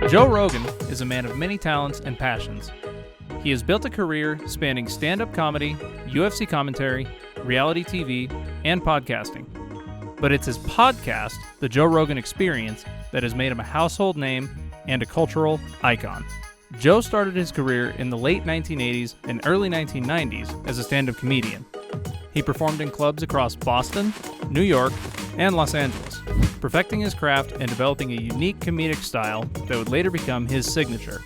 Joe Rogan is a man of many talents and passions. He has built a career spanning stand-up comedy, UFC commentary, reality TV, and podcasting. But it's his podcast, The Joe Rogan Experience, that has made him a household name and a cultural icon. Joe started his career in the late 1980s and early 1990s as a stand-up comedian. He performed in clubs across Boston, New York, and Los Angeles, perfecting his craft and developing a unique comedic style that would later become his signature.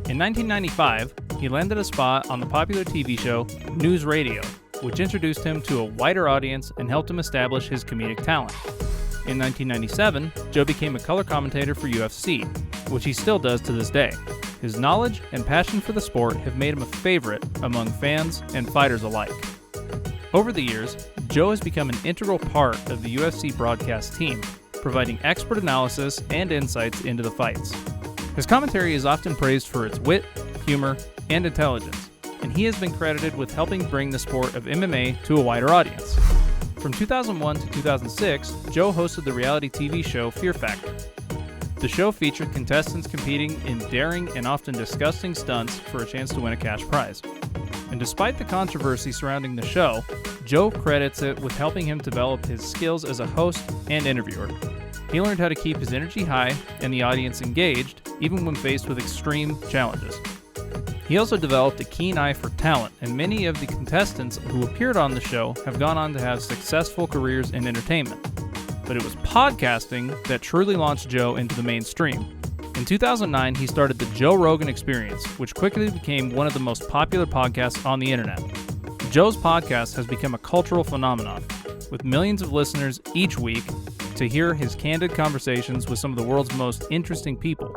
In 1995, he landed a spot on the popular TV show News Radio, which introduced him to a wider audience and helped him establish his comedic talent. In 1997, Joe became a color commentator for UFC, which he still does to this day. His knowledge and passion for the sport have made him a favorite among fans and fighters alike. Over the years, Joe has become an integral part of the UFC broadcast team, providing expert analysis and insights into the fights. His commentary is often praised for its wit, humor, and intelligence, and he has been credited with helping bring the sport of MMA to a wider audience. From 2001 to 2006, Joe hosted the reality TV show Fear Factor. The show featured contestants competing in daring and often disgusting stunts for a chance to win a cash prize. And despite the controversy surrounding the show, Joe credits it with helping him develop his skills as a host and interviewer. He learned how to keep his energy high and the audience engaged, even when faced with extreme challenges. He also developed a keen eye for talent, and many of the contestants who appeared on the show have gone on to have successful careers in entertainment. But it was podcasting that truly launched Joe into the mainstream. In 2009, he started the Joe Rogan Experience, which quickly became one of the most popular podcasts on the internet. Joe's podcast has become a cultural phenomenon, with millions of listeners each week to hear his candid conversations with some of the world's most interesting people.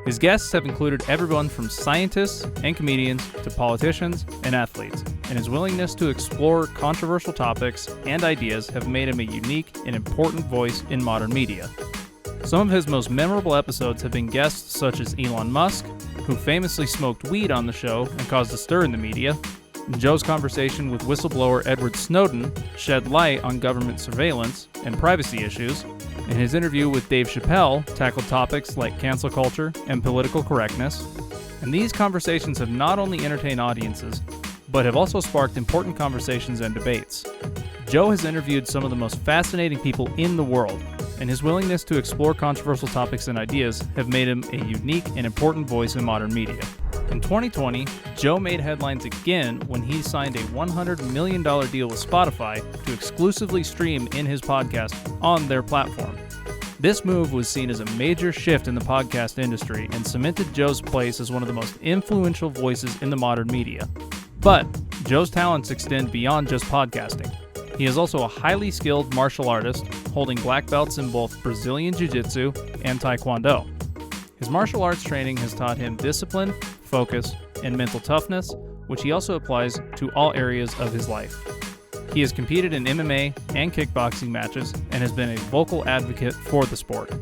His guests have included everyone from scientists and comedians to politicians and athletes, and his willingness to explore controversial topics and ideas have made him a unique and important voice in modern media. Some of his most memorable episodes have been guests such as Elon Musk, who famously smoked weed on the show and caused a stir in the media. Joe's conversation with whistleblower Edward Snowden shed light on government surveillance and privacy issues, and his interview with Dave Chappelle tackled topics like cancel culture and political correctness. And these conversations have not only entertained audiences, but have also sparked important conversations and debates. Joe has interviewed some of the most fascinating people in the world, and his willingness to explore controversial topics and ideas have made him a unique and important voice in modern media. In 2020, Joe made headlines again when he signed a $100 million deal with Spotify to exclusively stream in his podcast on their platform. This move was seen as a major shift in the podcast industry and cemented Joe's place as one of the most influential voices in the modern media. But Joe's talents extend beyond just podcasting. He is also a highly skilled martial artist, holding black belts in both Brazilian Jiu-Jitsu and Taekwondo. His martial arts training has taught him discipline, focus, and mental toughness, which he also applies to all areas of his life. He has competed in MMA and kickboxing matches and has been a vocal advocate for the sport.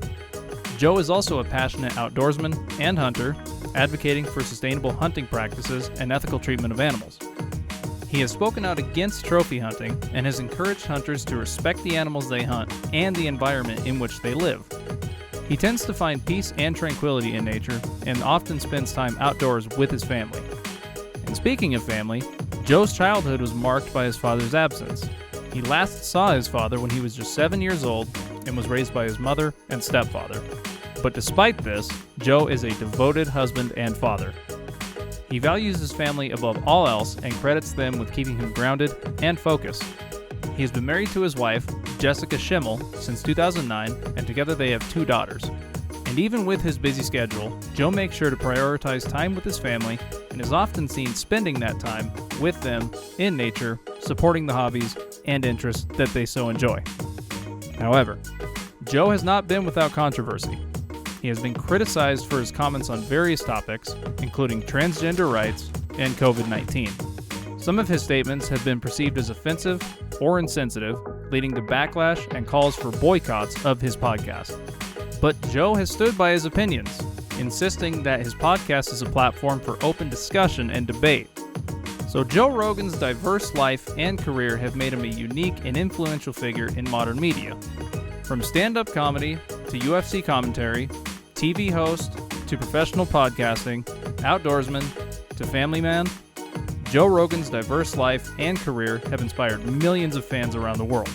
Joe is also a passionate outdoorsman and hunter, advocating for sustainable hunting practices and ethical treatment of animals. He has spoken out against trophy hunting and has encouraged hunters to respect the animals they hunt and the environment in which they live. He tends to find peace and tranquility in nature and often spends time outdoors with his family. And speaking of family, Joe's childhood was marked by his father's absence. He last saw his father when he was just 7 years old and was raised by his mother and stepfather. But despite this, Joe is a devoted husband and father. He values his family above all else and credits them with keeping him grounded and focused. He has been married to his wife, Jessica Schimmel, since 2009, and together they have 2 daughters. And even with his busy schedule, Joe makes sure to prioritize time with his family and is often seen spending that time with them in nature, supporting the hobbies and interests that they so enjoy. However, Joe has not been without controversy. He has been criticized for his comments on various topics, including transgender rights and COVID-19. Some of his statements have been perceived as offensive or insensitive, leading to backlash and calls for boycotts of his podcast. But Joe has stood by his opinions, insisting that his podcast is a platform for open discussion and debate. So Joe Rogan's diverse life and career have made him a unique and influential figure in modern media. From stand-up comedy to UFC commentary, TV host, to professional podcasting, Outdoorsman to family man, Joe Rogan's diverse life and career have inspired millions of fans around the world.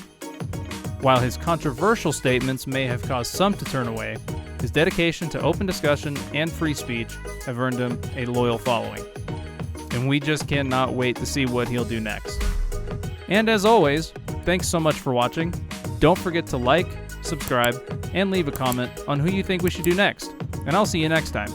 While his controversial statements may have caused some to turn away, his dedication to open discussion and free speech have earned him a loyal following. And we just cannot wait to see what he'll do next. And as always, thanks so much for watching. Don't forget to like, subscribe, and leave a comment on who you think we should do next. And I'll see you next time.